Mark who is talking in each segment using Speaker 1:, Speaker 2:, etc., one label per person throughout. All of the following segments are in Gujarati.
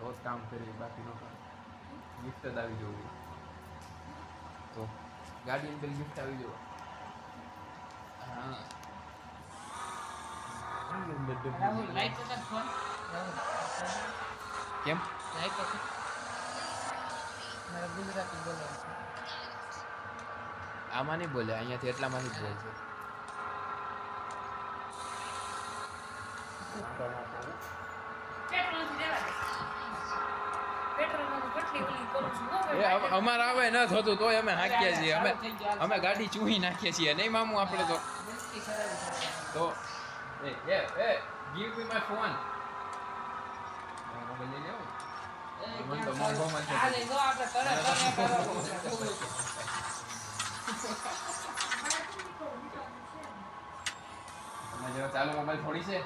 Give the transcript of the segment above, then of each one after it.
Speaker 1: તો જ કામ કરીએ, બાકી નો કામ. ગિફ્ટ જ આવી જવું તો ગાડી પેલી ગિફ્ટ આવી જવું. હા
Speaker 2: રાહુલ લાઈટ તો ફોન
Speaker 1: કેમ
Speaker 2: લાઈટ તો મારા ગુજરાતી બોલે છે.
Speaker 1: આમાં નહીં બોલે, અહીંયાથી એટલામાંથી જ બોલશે. અમારે આવે ન થતું તોય અમે હાંકીએ છીએ. અમે ગાડી ચૂહી નાખીએ છીએ નહીં મામું આપણે તો એ give me my phone. Mobile લઈ લેવો મને તો મોંઘોમાં છે. તમે જરા ચાલુ મોબાઈલ થોડી છે.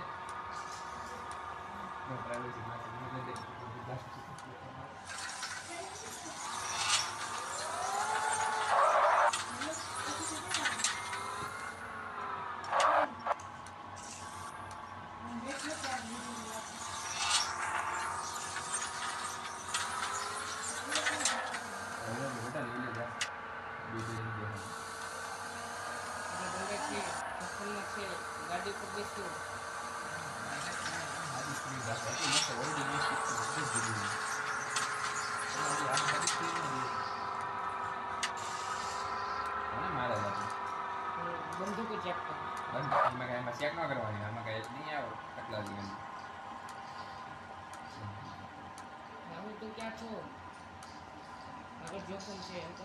Speaker 2: ગાડી પર બેસ્યું બંદૂકો ચેક કરો.
Speaker 1: એમાં ચેક ન કરવાની, આમાં કઈ નહીં આવે આટલા જીવન.
Speaker 2: રાહુલ તો ક્યાં છો? આગળ જોખમ છે એમ તો